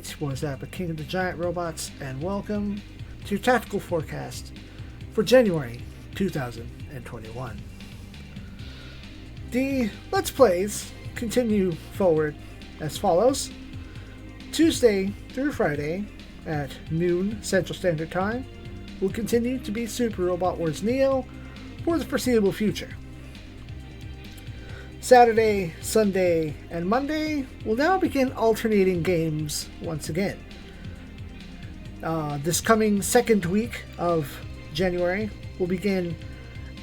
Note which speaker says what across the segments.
Speaker 1: It's your boy Zappa, King of the Giant Robots, and welcome to your tactical forecast for January 2021. The Let's Plays continue forward as follows. Tuesday through Friday at noon Central Standard Time will continue to be Super Robot Wars Neo for the foreseeable future. Saturday, Sunday, and Monday will now begin alternating games once again. This coming second week of January will begin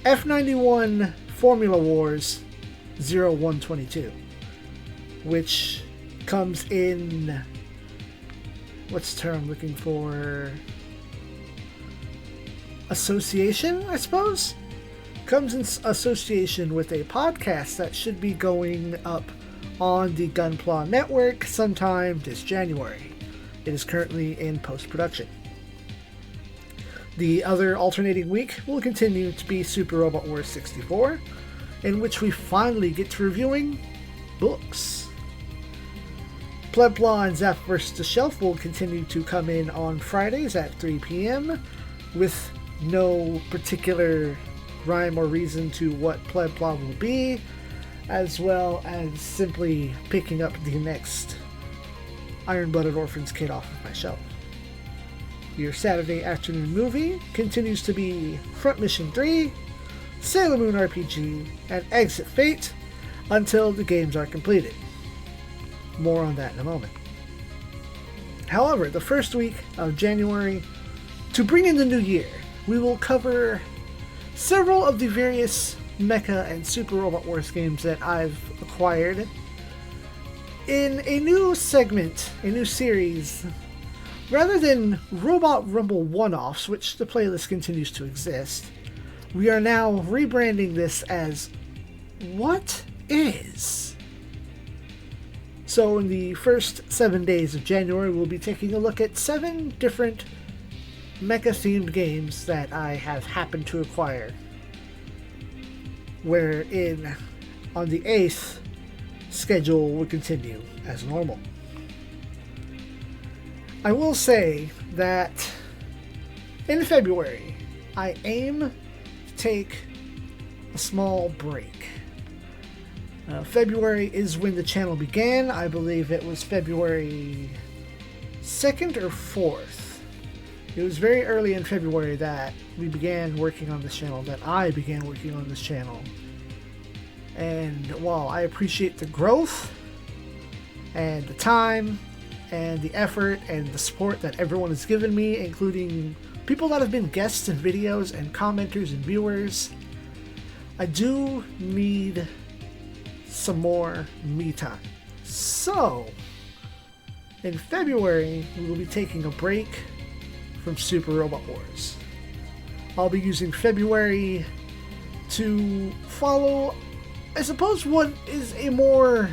Speaker 1: F91 Formula Wars 0122, which comes in, what's the term I'm looking for? Association, I suppose? Comes in association with a podcast that should be going up on the Gunpla Network sometime this January. It is currently in post-production. The other alternating week will continue to be Super Robot Wars 64, in which we finally get to reviewing books. Plebla and Zap vs. the Shelf will continue to come in on Fridays at 3 p.m. with no particular rhyme or reason to what Plebla will be, as well as simply picking up the next Iron-Blooded Orphans kit off of my shelf. Your Saturday afternoon movie continues to be Front Mission 3, Sailor Moon RPG, and Exit Fate until the games are completed. More on that in a moment. However, the first week of January, to bring in the new year, we will cover several of the various Mecha and Super Robot Wars games that I've acquired in a new segment, a new series. Rather than Robot Rumble one-offs, which the playlist continues to exist, we are now rebranding this as What Is? So in the first 7 days of January, we'll be taking a look at 7 different mecha-themed games that I have happened to acquire, wherein on the 8th, schedule will continue as normal. I will say that in February, I aim to take a small break. February is when the channel began. I believe it was February 2nd or 4th. It was very early in February that we began working on this channel, that I began working on this channel. And while I appreciate the growth and the time and the effort and the support that everyone has given me, including people that have been guests in videos and commenters and viewers, I do need some more me time. So, in February, we will be taking a break from Super Robot Wars. I'll be using February to follow, I suppose, what is a more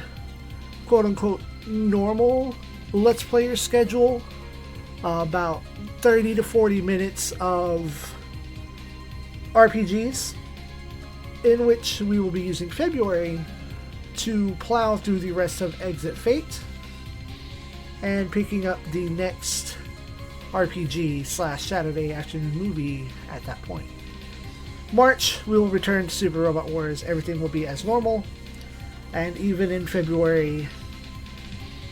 Speaker 1: quote-unquote normal Let's Player schedule. About 30 to 40 minutes of RPGs, in which we will be using February to plow through the rest of Exit Fate and picking up the next RPG / Saturday afternoon movie at that point. March, we will return to Super Robot Wars. Everything will be as normal. And even in February,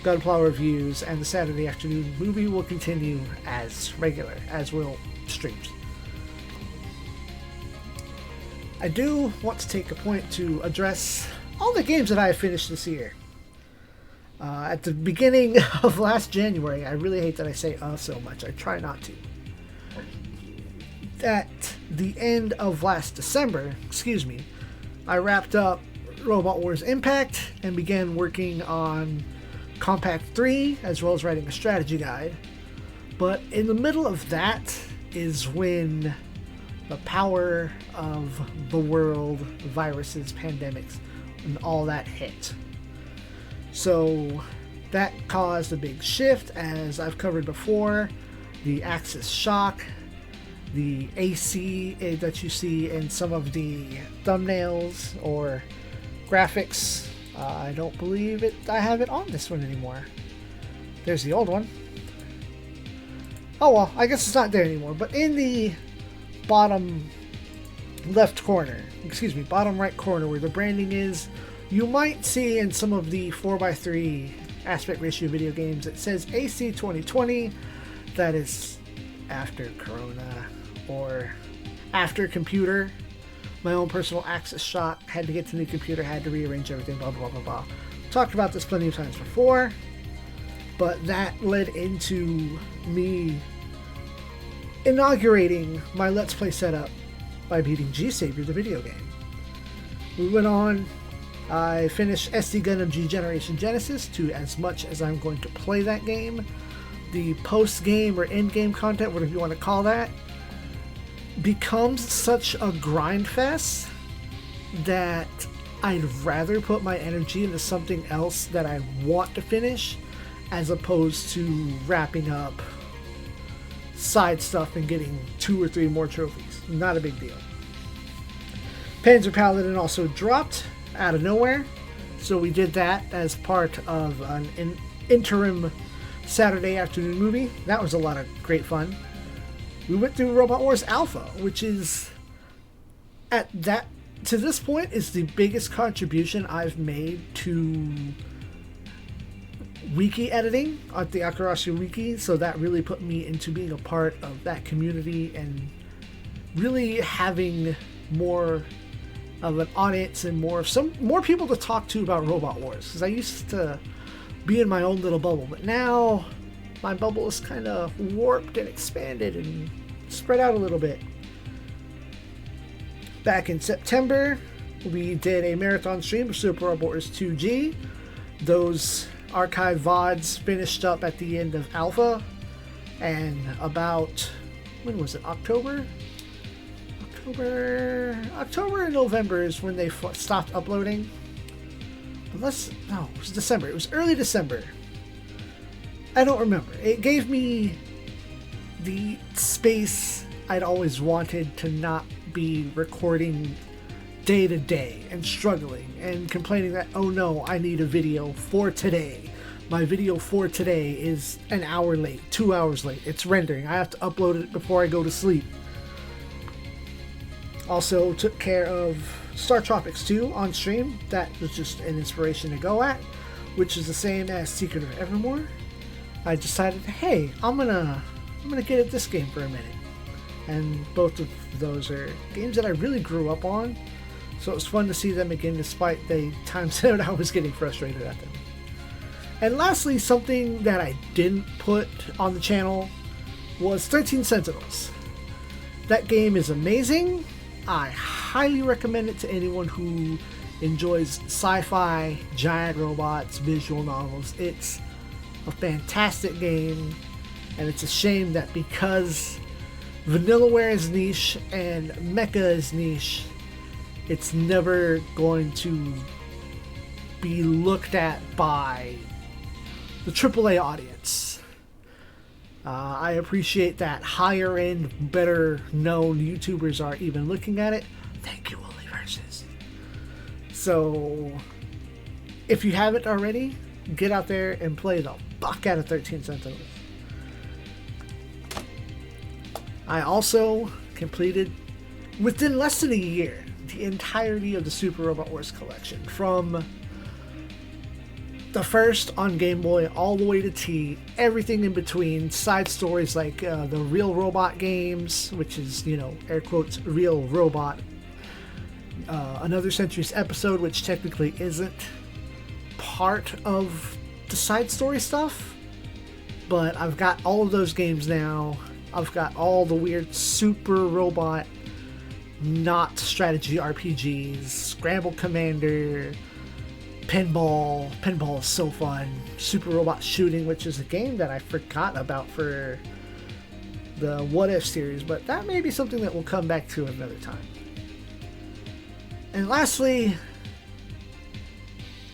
Speaker 1: Gunpla reviews and the Saturday afternoon movie will continue as regular, as will streams. I do want to take a point to address all the games that I have finished this year. At the beginning of last January, I really hate that I say so much. I try not to. At the end of last December, I wrapped up Robot Wars Impact and began working on Compact 3, as well as writing a strategy guide. But in the middle of that is when the power of the world, viruses, pandemics, and all that hit. So that caused a big shift, as I've covered before. The Axis shock, the AC that you see in some of the thumbnails or graphics. I don't believe I have it on this one anymore. There's the old one. Oh well, I guess it's not there anymore. But in the bottom left corner, excuse me, bottom right corner where the branding is, you might see in some of the 4:3 aspect ratio video games it says AC 2020. That is after Corona or after computer. My own personal access shot, had to get to the new computer, had to rearrange everything, blah blah blah blah. Talked about this plenty of times before, but that led into me inaugurating my Let's Play setup by beating G-Savior, the video game. We went on, I finished SD Gundam G Generation Genesis to as much as I'm going to play that game. The post-game or end-game content, whatever you want to call that, becomes such a grind fest that I'd rather put my energy into something else that I want to finish as opposed to wrapping up side stuff and getting 2 or 3 more trophies. Not a big deal. Panzer Paladin also dropped out of nowhere, so we did that as part of an interim Saturday afternoon movie. That was a lot of great fun. We went through Robot Wars Alpha, which is to this point is the biggest contribution I've made to wiki editing at the Akarashi Wiki, so that really put me into being a part of that community and really having more of an audience and more people to talk to about Robot Wars, because I used to be in my own little bubble, but now my bubble is kind of warped and expanded and spread out a little bit. Back in September, we did a marathon stream of Super Robot Wars 2G. Those archive VODs finished up at the end of Alpha, and about, when was it, October and November is when they stopped uploading. It was December. It was early December. I don't remember. It gave me the space I'd always wanted to not be recording day to day and struggling and complaining that, oh no, I need a video for today. My video for today is an hour late, 2 hours late. It's rendering. I have to upload it before I go to sleep. Also took care of Star Tropics 2 on stream. That was just an inspiration to go at, which is the same as Secret of Evermore. I decided, hey, I'm gonna get at this game for a minute. And both of those are games that I really grew up on, so it was fun to see them again despite the times that I was getting frustrated at them. And lastly, something that I didn't put on the channel was 13 Sentinels. That game is amazing. I highly recommend it to anyone who enjoys sci-fi, giant robots, visual novels. It's a fantastic game, and it's a shame that because Vanillaware is niche and Mecha is niche, it's never going to be looked at by the AAA audience. I appreciate that higher end, better known YouTubers are even looking at it. Thank you, Oliverses. So, if you haven't already, get out there and play the fuck out of 13 Sentinels. I also completed, within less than a year, the entirety of the Super Robot Wars collection, from the first on Game Boy all the way to T, everything in between, side stories like the Real Robot games, which is, air quotes, Real Robot, Another Century's Episode, which technically isn't part of the side story stuff, but I've got all of those games now. I've got all the weird Super Robot, not strategy RPGs, Scramble Commander, Pinball. Pinball is so fun. Super Robot Shooting, which is a game that I forgot about for the What If series, but that may be something that we'll come back to another time. And lastly,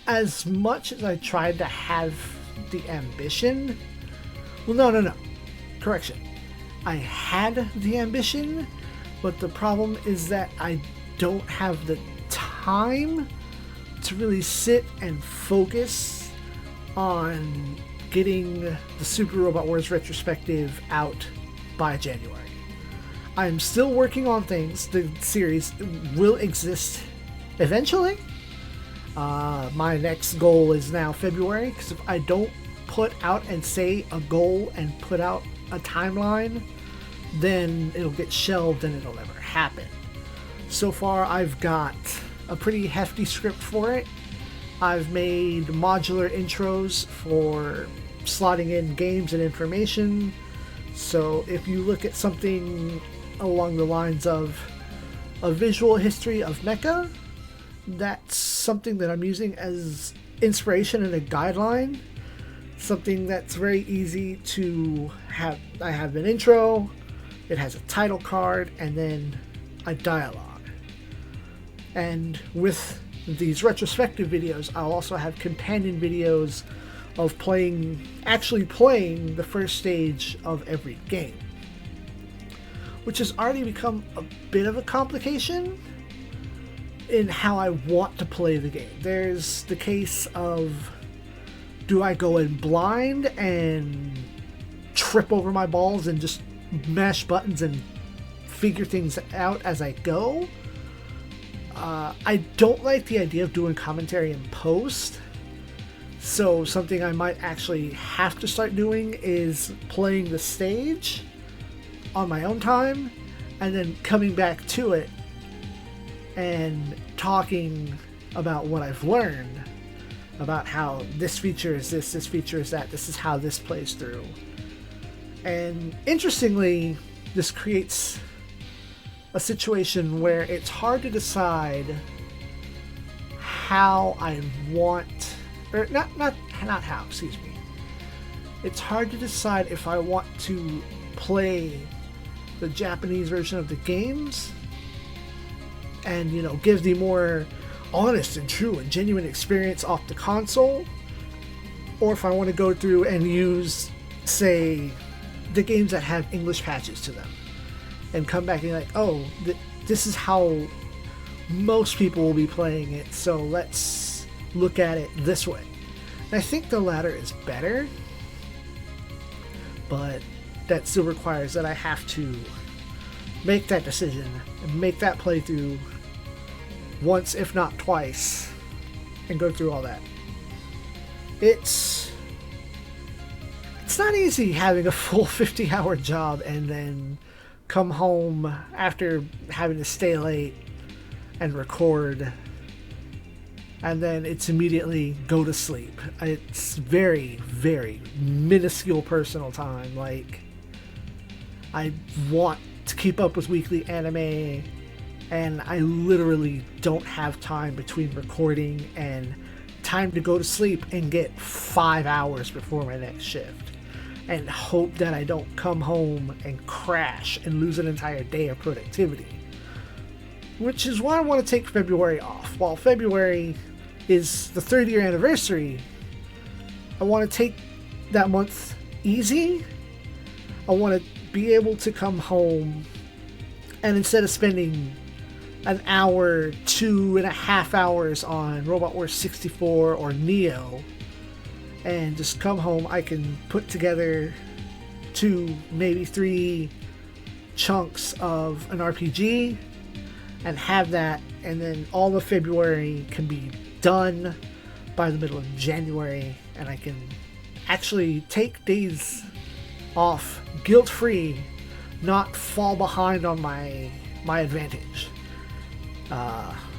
Speaker 1: as much as I tried to have the ambition, no. Correction. I had the ambition, but the problem is that I don't have the time to really sit and focus on getting the Super Robot Wars retrospective out by January. I'm still working on things. The series will exist eventually. My next goal is now February, because if I don't put out and say a goal and put out a timeline, then it'll get shelved and it'll never happen. So far, I've got a pretty hefty script for it. I've made modular intros for slotting in games and information. So if you look at something along the lines of a visual history of mecha, that's something that I'm using as inspiration and a guideline. Something that's very easy to have. I have an intro, it has a title card, and then a dialogue. And with these retrospective videos, I'll also have companion videos of actually playing the first stage of every game, which has already become a bit of a complication in how I want to play the game. There's the case of, do I go in blind and trip over my balls and just mash buttons and figure things out as I go? I don't like the idea of doing commentary in post, so something I might actually have to start doing is playing the stage on my own time and then coming back to it and talking about what I've learned, about how this feature is this feature is that, this is how this plays through. And interestingly, this creates a situation where it's hard to decide how I want, or not how, excuse me. It's hard to decide if I want to play the Japanese version of the games and, give the more honest and true and genuine experience off the console, or if I want to go through and use, say, the games that have English patches to them and come back and be like, oh, this is how most people will be playing it, so let's look at it this way. And I think the latter is better, but that still requires that I have to make that decision and make that playthrough once, if not twice, and go through all that. It's not easy having a full 50-hour job and then come home after having to stay late and record, and then it's immediately go to sleep. It's very, very minuscule personal time. Like, I want to keep up with weekly anime, and I literally don't have time between recording and time to go to sleep and get 5 hours before my next shift, and hope that I don't come home and crash and lose an entire day of productivity. Which is why I want to take February off. While February is the 3rd year anniversary, I want to take that month easy. I want to be able to come home and, instead of spending an hour, 2.5 hours on Robot Wars 64 or Neo, and just come home, I can put together 2, maybe 3 chunks of an RPG and have that, and then all of February can be done by the middle of January, and I can actually take days off guilt-free, not fall behind on my advantage.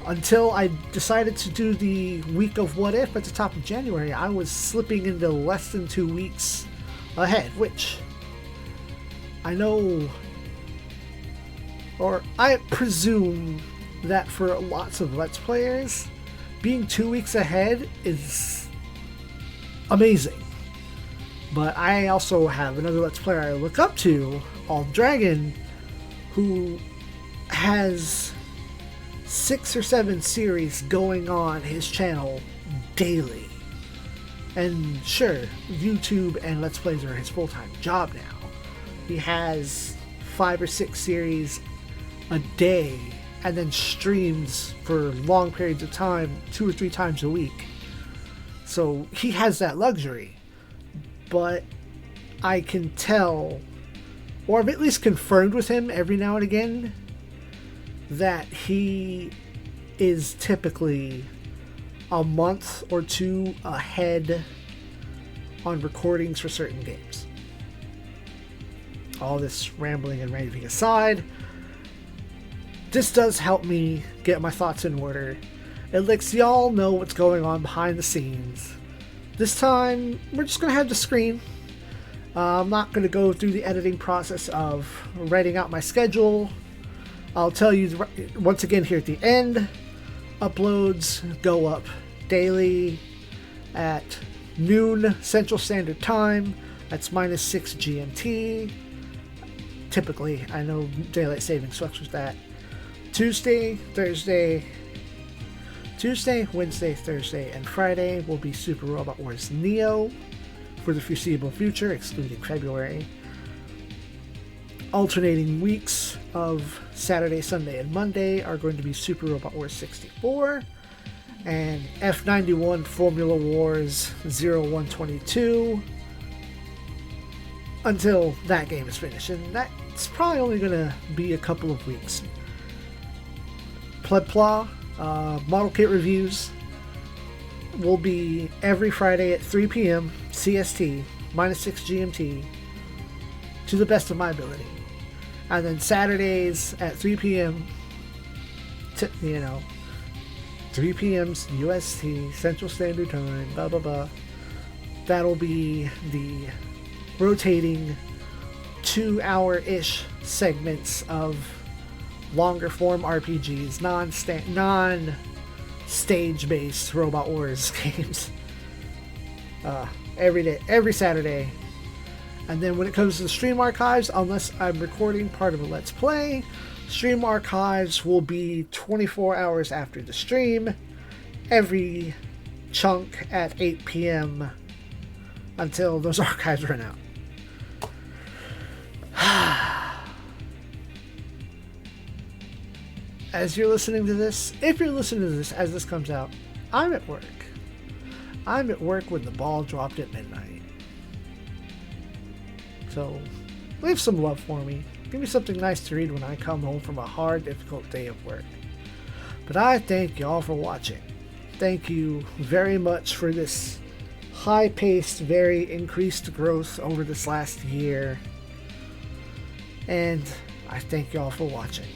Speaker 1: Until I decided to do the week of What If at the top of January, I was slipping into less than 2 weeks ahead, which I know, or I presume that for lots of Let's Players, being 2 weeks ahead is amazing. But I also have another Let's Player I look up to, All Dragon, who has 6 or 7 series going on his channel daily. And sure, YouTube and Let's Plays are his full-time job now. He has 5 or 6 series a day, and then streams for long periods of time, 2 or 3 times a week. So he has that luxury. but I can tell, or I've at least confirmed with him every now and again, that he is typically a month or two ahead on recordings for certain games. All this rambling and raving aside, this does help me get my thoughts in order. It lets y'all know what's going on behind the scenes. This time, we're just going to have the screen. I'm not going to go through the editing process of writing out my schedule. I'll tell you once again here at the end, uploads go up daily at noon Central Standard Time. That's -6 GMT. Typically, I know Daylight Savings fucks with that. Tuesday, Wednesday, Thursday, and Friday will be Super Robot Wars Neo for the foreseeable future, excluding February. Alternating weeks of Saturday, Sunday, and Monday are going to be Super Robot Wars 64 and F91 Formula Wars 0122 until that game is finished, and that's probably only going to be a couple of weeks. Plebpla model kit reviews will be every Friday at 3 p.m. CST, -6 GMT, to the best of my ability. And then Saturdays at 3 p.m. 3 p.m. UST, Central Standard Time, blah blah blah. That'll be the rotating 2-hour-ish segments of longer form RPGs, non-stage-based Robot Wars games. Every day, every Saturday. And then when it comes to the stream archives, unless I'm recording part of a Let's Play, stream archives will be 24 hours after the stream, every chunk at 8 p.m. until those archives run out. As you're listening to this, if you're listening to this as this comes out, I'm at work. I'm at work when the ball dropped at midnight. So, leave some love for me. Give me something nice to read when I come home from a hard, difficult day of work. But I thank y'all for watching. Thank you very much for this high-paced, very increased growth over this last year. And I thank y'all for watching.